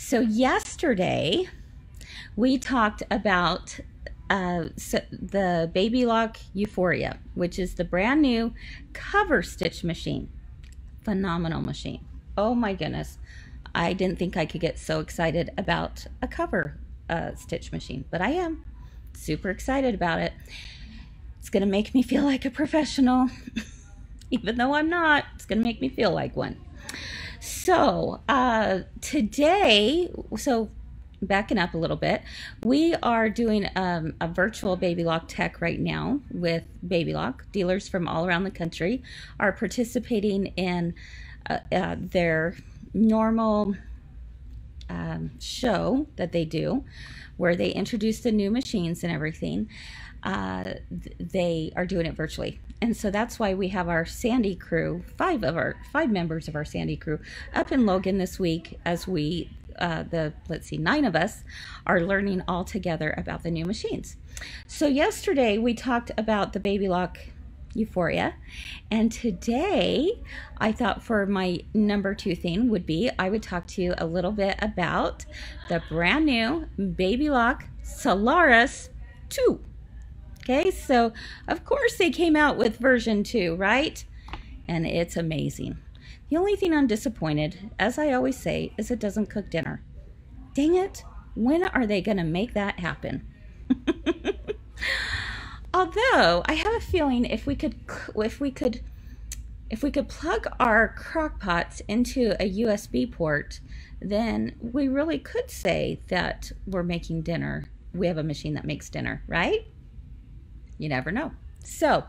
So yesterday we talked about the Baby Lock Euphoria, which is the brand new cover stitch machine. Phenomenal machine. Oh my goodness. I didn't think I could get so excited about a cover stitch machine, but I am super excited about it. It's going to make me feel like a professional. Even though I'm not, it's going to make me feel like one. So today, backing up a little bit, we are doing a virtual Baby Lock Tech right now with Baby Lock. Dealers from all around the country are participating in their normal show that they do, where they introduce the new machines and everything. They are doing it virtually, and so that's why we have our Sandy crew, five members of our Sandy crew up in Logan this week, as we let's see, 9 of us are learning all together about the new machines. So yesterday we talked about the Baby Lock Euphoria, and today I thought for my number 2 theme would be I would talk to you a little bit about the brand new Baby Lock Solaris II. Okay, so of course they came out with version 2, right? And it's amazing. The only thing I'm disappointed, as I always say, is it doesn't cook dinner. Dang it, when are they gonna make that happen? Although I have a feeling if we could plug our crock pots into a USB port, then we really could say that we're making dinner. We have a machine that makes dinner, right? You never know. So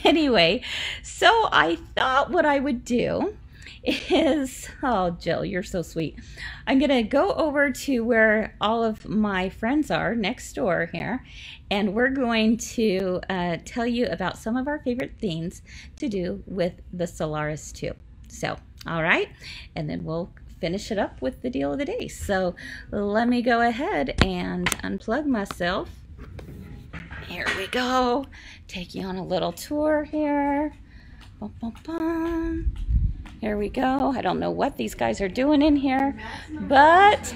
anyway, so I thought what I would do is, oh Jill, you're so sweet. I'm gonna go over to where all of my friends are next door here, and we're going to tell you about some of our favorite things to do with the Solaris II. So, all right, and then we'll finish it up with the deal of the day. So let me go ahead and unplug myself. Here we go. Take you on a little tour here. Bum, bum, bum. Here we go. I don't know what these guys are doing in here, but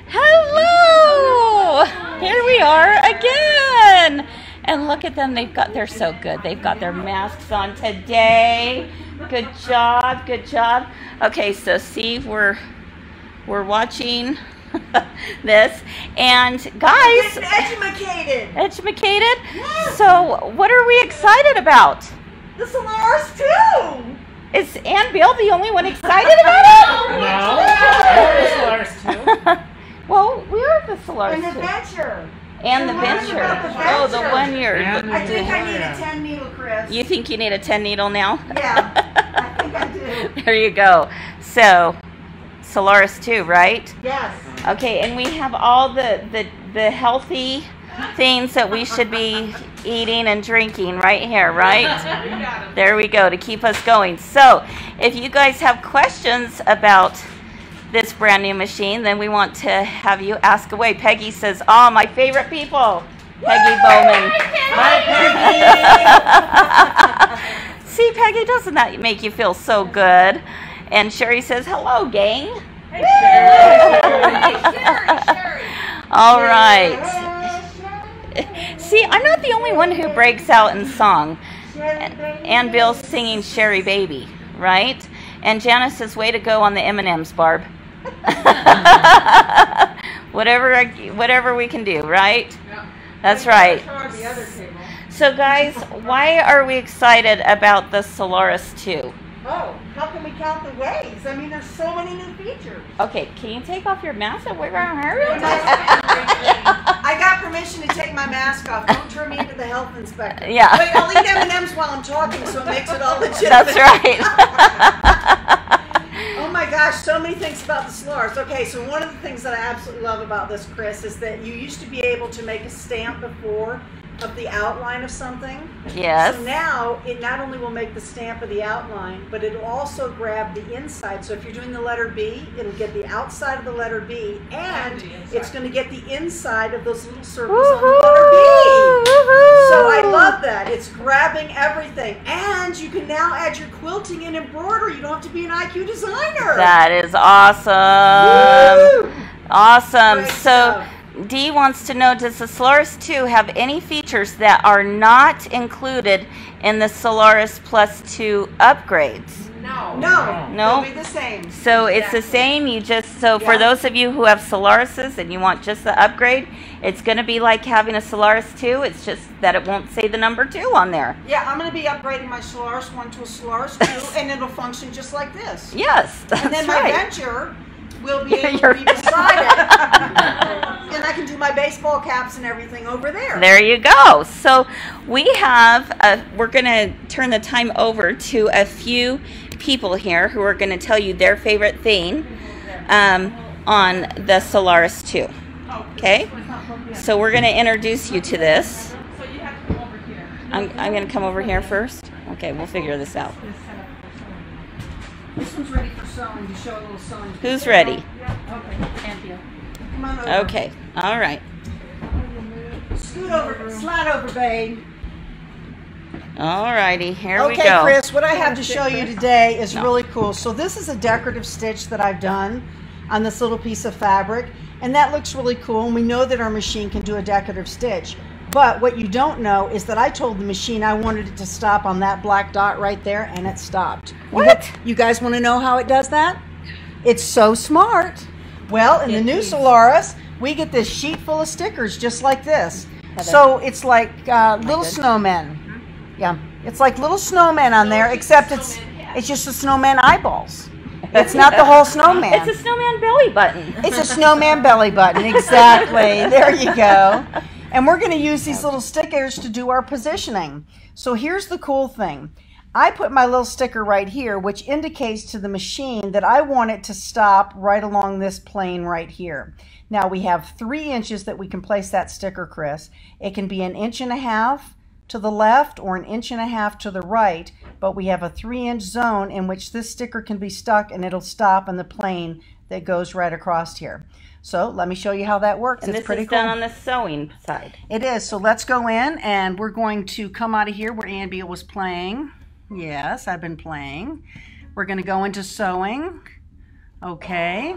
hello! Here we are again. And look at them. They're so good. They've got their masks on today. Good job. Good job. Okay, so see, we're watching this, and guys, educated. Yes. So what are we excited about? The Solaris II. Is Ann Bill the only one excited about it? No, the Solaris II. Well, we're the Solaris And the II. Venture. And the Venture. Oh, the 1 year. I think I need a 10 needle, Kris. You think you need a 10 needle now? Yeah, I think I do. There you go. So Solaris II, right? Yes. Okay, and we have all the healthy things that we should be eating and drinking right here, right? There we go, to keep us going. So if you guys have questions about this brand new machine, then we want to have you ask away. Peggy says, oh, my favorite people. Peggy Bowman. Hi, Peggy. See, Peggy, doesn't that make you feel so good? And Sherry says, hello, gang. Hey, Sherry. Sherry. All right. See, I'm not the only one who breaks out in song. And Bill's singing Sherry Baby, right? And Janice says, way to go on the M&Ms, Barb. Whatever we can do, right? Yeah. That's right. The other table. So guys, why are we excited about the Solaris II? Oh, how can we count the ways? I mean, there's so many new features. Okay, can you take off your mask and we're going to I got permission to take my mask off. Don't turn me into the health inspector. Yeah. Wait, I'll eat M&Ms while I'm talking, so it makes it all legitimate. That's right. Oh my gosh, so many things about the Solaris. Okay, so one of the things that I absolutely love about this, Kris, is that you used to be able to make a stamp before of the outline of something. Yes. So now it not only will make the stamp of the outline, but it'll also grab the inside. So if you're doing the letter B, it'll get the outside of the letter B, and it's going to get the inside of those little circles on the letter B. So I love that. It's grabbing everything. And you can now add your quilting and embroidery. You don't have to be an IQ designer. That is awesome. Woo! Awesome. Great So stuff. Dee wants to know, does the Solaris 2 have any features that are not included in the Solaris Plus 2 upgrades? No. No? They'll be the same. So it's the same, you just, so for Yeah. those of you who have Solarises and you want just the upgrade, it's going to be like having a Solaris 2, it's just that it won't say the number 2 on there. Yeah, I'm going to be upgrading my Solaris 1 to a Solaris 2, and it'll function just like this. Yes, that's And then my right. Venture will be able Your to be beside it. And I can do my baseball caps and everything over there. There you go. So we have, we're going to turn the time over to a few people here who are going to tell you their favorite thing on the Solaris 2. Okay? So we're going to introduce you to this. So you have to come over here. I'm going to come over here first. Okay, we'll figure this out. This one's ready for sewing, to show a little sewing. Who's ready? Anthea. Come on over. Okay, all right. Scoot over, slide over, babe. All righty, here we Okay, go. Kris, what I have to show you today is really cool. So this is a decorative stitch that I've done on this little piece of fabric, and that looks really cool, and we know that our machine can do a decorative stitch. But what you don't know is that I told the machine I wanted it to stop on that black dot right there, and it stopped. What? You guys want to know how it does that? It's so smart. Well, in the new Solaris, we get this sheet full of stickers just like this. So it's like little snowmen. Yeah, it's like little snowmen on there, except it's just the snowman eyeballs. It's not the whole snowman. It's a snowman belly button. It's a snowman belly button, exactly. There you go. And we're going to use these little stickers to do our positioning. So here's the cool thing. I put my little sticker right here, which indicates to the machine that I want it to stop right along this plane right here. Now we have 3 inches that we can place that sticker, Kris. It can be 1.5 inches to the left or 1.5 inches to the right, but we have a 3-inch zone in which this sticker can be stuck and it'll stop in the plane that goes right across here. So let me show you how that works. And it's this pretty is cool. done on the sewing side. It is. So let's go in and we're going to come out of here where Anbia was playing. Yes, I've been playing. We're going to go into sewing. Okay.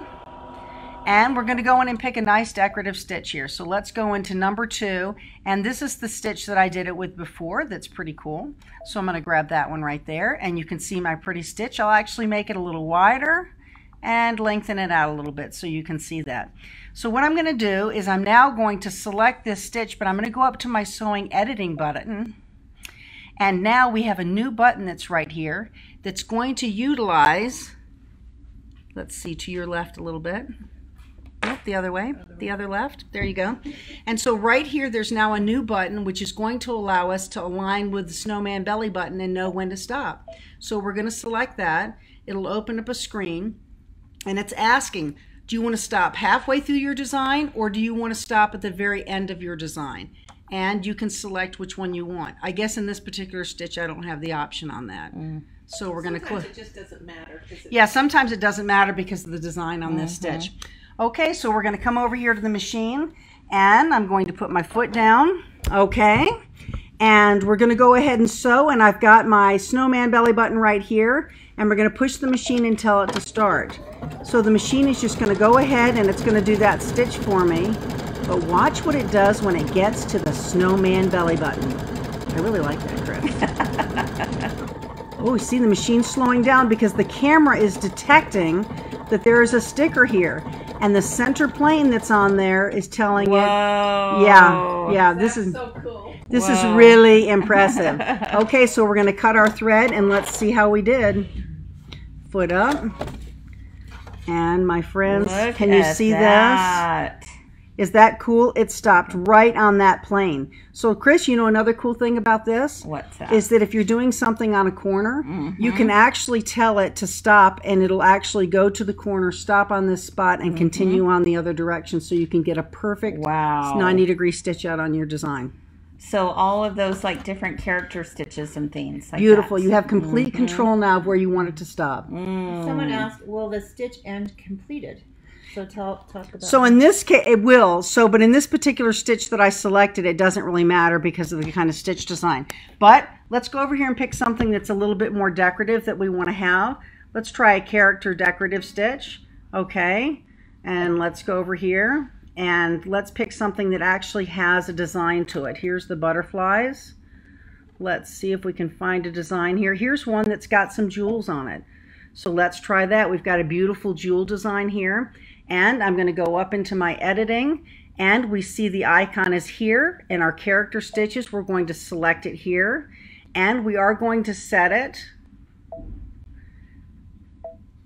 And we're going to go in and pick a nice decorative stitch here. So let's go into number 2. And this is the stitch that I did it with before. That's pretty cool. So I'm going to grab that one right there. And you can see my pretty stitch. I'll actually make it a little wider and lengthen it out a little bit so you can see that. So what I'm going to do is I'm now going to select this stitch, but I'm going to go up to my sewing editing button. And now we have a new button that's right here that's going to utilize, let's see, to your left a little bit. Nope, the other way, the other left. There you go. And so right here there's now a new button which is going to allow us to align with the snowman belly button and know when to stop. So we're going to select that. It'll open up a screen and it's asking, do you want to stop halfway through your design or do you want to stop at the very end of your design? And you can select which one you want. I guess in this particular stitch I don't have the option on that. So we're going to click. It just doesn't matter. Yeah, sometimes it doesn't matter because of the design on this stitch. Okay, so we're going to come over here to the machine and I'm going to put my foot down. Okay, and we're going to go ahead and sew, and I've got my snowman belly button right here, and we're going to push the machine and tell it to start. So the machine is just going to go ahead and it's going to do that stitch for me. But watch what it does when it gets to the snowman belly button. I really like that, Kris. Oh, see the machine slowing down because the camera is detecting that there is a sticker here. And the center plane that's on there is telling it. Yeah, this is so cool. This is really impressive. Okay, so we're going to cut our thread and let's see how we did. Foot up. And my friends, can you see this? Is that cool? It stopped right on that plane. So Kris, you know another cool thing about this? What's that? Is that if you're doing something on a corner, you can actually tell it to stop and it'll actually go to the corner, stop on this spot, and continue on the other direction so you can get a perfect 90-degree stitch out on your design. So all of those like different character stitches and things like Beautiful. that. You have complete control now of where you want it to stop. Someone asked, will the stitch end completed? So talk about. So in this case, it will. But in this particular stitch that I selected, it doesn't really matter because of the kind of stitch design. But let's go over here and pick something that's a little bit more decorative that we want to have. Let's try a character decorative stitch. Okay. And let's go over here and let's pick something that actually has a design to it. Here's the butterflies. Let's see if we can find a design here. Here's one that's got some jewels on it. So let's try that. We've got a beautiful jewel design here. And I'm going to go up into my editing, and we see the icon is here. In our character stitches, we're going to select it here, and we are going to set it.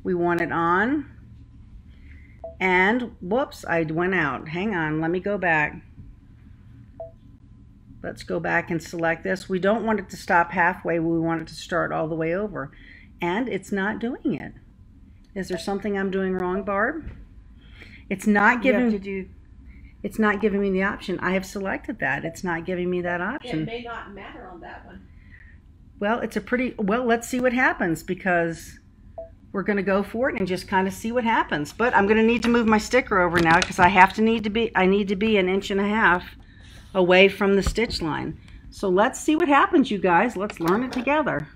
We want it on. And whoops, I went out. Hang on, let me go back. Let's go back and select this. We don't want it to stop halfway. We want it to start all the way over. And it's not doing it. Is there something I'm doing wrong, Barb? It's not giving it's not giving me the option. I have selected that. It's not giving me that option. It may not matter on that one. Well, it's a pretty, well, let's see what happens, because we're going to go for it and just kind of see what happens. But I'm going to need to move my sticker over now, because I need to be 1.5 inches away from the stitch line. So let's see what happens, you guys. Let's learn it together.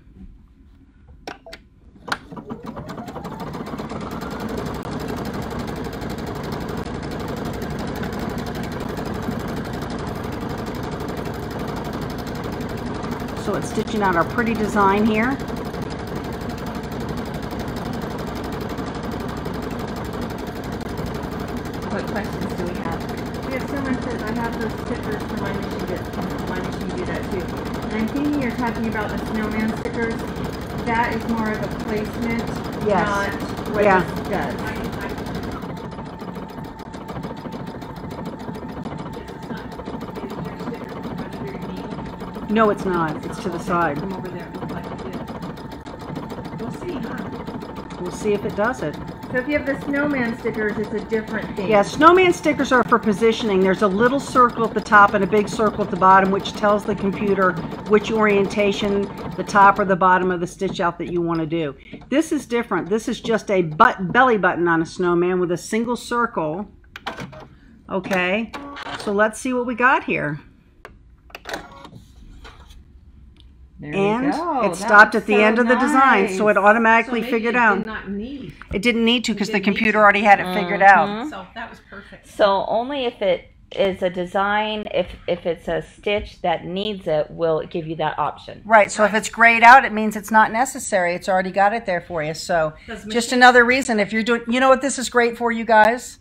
So it's stitching out our pretty design here. What questions do we have? We have someone says, I have those stickers for my machine, but my machine do that too. And I'm thinking you're talking about the Snowman stickers. That is more of a placement, not what this does. No, it's not. It's to the side. Come over there and look like it is. We'll see, huh? We'll see if it does it. So if you have the Snowman stickers, it's a different thing. Yeah, Snowman stickers are for positioning. There's a little circle at the top and a big circle at the bottom, which tells the computer which orientation, the top or the bottom of the stitch out that you want to do. This is different. This is just a belly button on a snowman with a single circle. Okay, so let's see what we got here. There And you go. it That stopped was at the so end of the design, so it automatically So figured maybe out. It did not need. It didn't need to, because It the didn't need computer to. already had it figured out. So that was perfect. So only if it is a design, if it's a stitch that needs it, will it give you that option. Right, so if it's grayed out, it means it's not necessary. It's already got it there for you. So just another reason, if you're doing, you know what this is great for, you guys?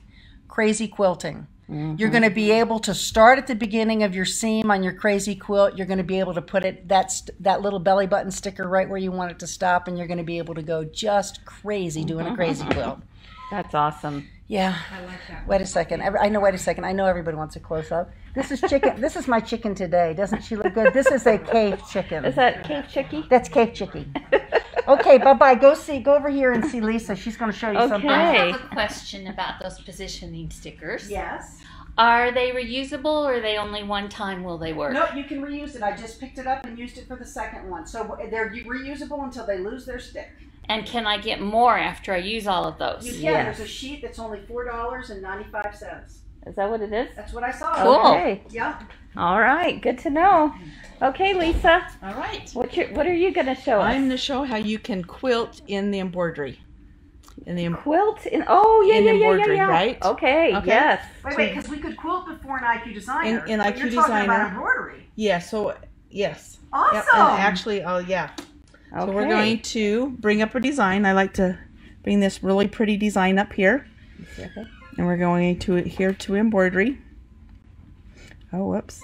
Crazy quilting. You're going to be able to start at the beginning of your seam on your crazy quilt. You're going to be able to put it, that little belly button sticker right where you want it to stop, and you're going to be able to go just crazy doing a crazy quilt. That's awesome. Yeah. I like that. Wait a second. Wait a second. I know everybody wants a close up. This is chicken. This is my chicken today. Doesn't she look good? This is a cave chicken. Is that cave chickie? That's cave chickie. Okay, bye-bye. Go over here and see Lisa. She's going to show you something. Okay. I have a question about those positioning stickers. Yes. Are they reusable, or are they only one time will they work? Nope, you can reuse it. I just picked it up and used it for the second one. So they're reusable until they lose their stick. And can I get more after I use all of those? You can. Yes. There's a sheet that's only $4.95. Is that what it is? That's what I saw. Cool. Okay. Yeah. All right. Good to know. Okay, Lisa. All right. What are you going to show us? I'm going to show how you can quilt in the embroidery. In the Quilt in, oh, yeah, in yeah, yeah, embroidery, yeah. right? Okay, Okay. Yes. Wait, because we could quilt before an IQ Designer. In but IQ you're talking Designer. about embroidery. Yeah, so yes. Awesome. Yep, and actually, oh yeah. Okay. So we're going to bring up a design. I like to bring this really pretty design up here. Okay. And we're going to here to embroidery. Oh, whoops.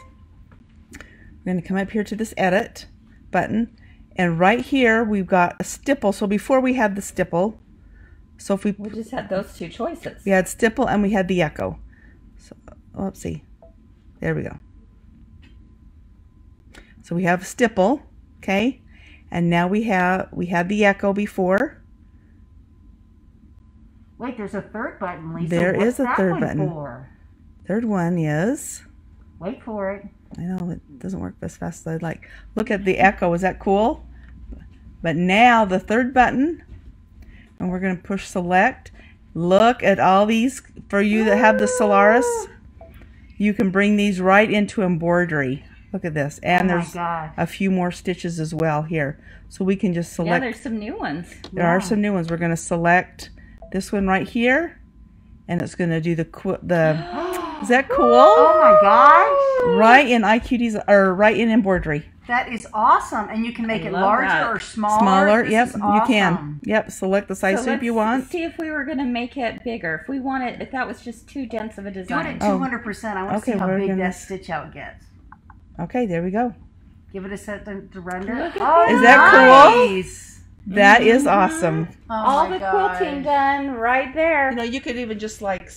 We're going to come up here to this edit button. And right here, we've got a stipple. So before we had the stipple, so if we just had those two choices. we had stipple and we had the echo. So, oopsie. There we go. So we have stipple, okay? And now we had the echo before. Wait, there's a third button, Lisa. There What's is a that third one button. For? Third one is, Wait for it. I know it doesn't work as fast as I'd like. Look at the echo, is that cool? But now the third button, and we're going to push select. Look at all these, for you that have the Solaris, you can bring these right into embroidery. Look at this. And Oh my there's gosh. a few more stitches as well here. So we can just Yeah, select. there's some new ones. There are some new ones. We're going to select this one right here. and it's going to do the is that cool? Oh my gosh! Right in IQD's or right in embroidery. That is awesome, and you can make it larger or smaller. Smaller, This yep, is you awesome. can. Yep, select the size hoop you want. See if we were going to make it bigger. If we wanted, if that was just too dense of a Do it design. at 200%. I want to see how big that stitch out gets. Okay, there we go. Give it a set to render. Look at Oh, Is that cool? nice. That is awesome. Oh All my the quilting gosh. done right there. You know, you could even just like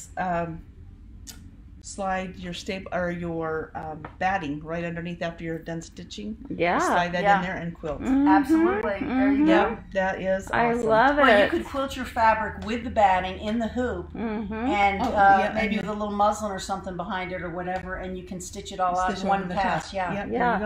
slide your staple or your batting right underneath after you're done stitching. Yeah. Just slide that Yeah. in there and quilt. Absolutely. There you go. Yep, that is awesome. I love it. Well, you could quilt your fabric with the batting in the hoop, and yeah, maybe with a little muslin or something behind it or whatever, and you can stitch it all out Stitch in it one in the pass. top. Yeah. Yep, there Yeah. you go.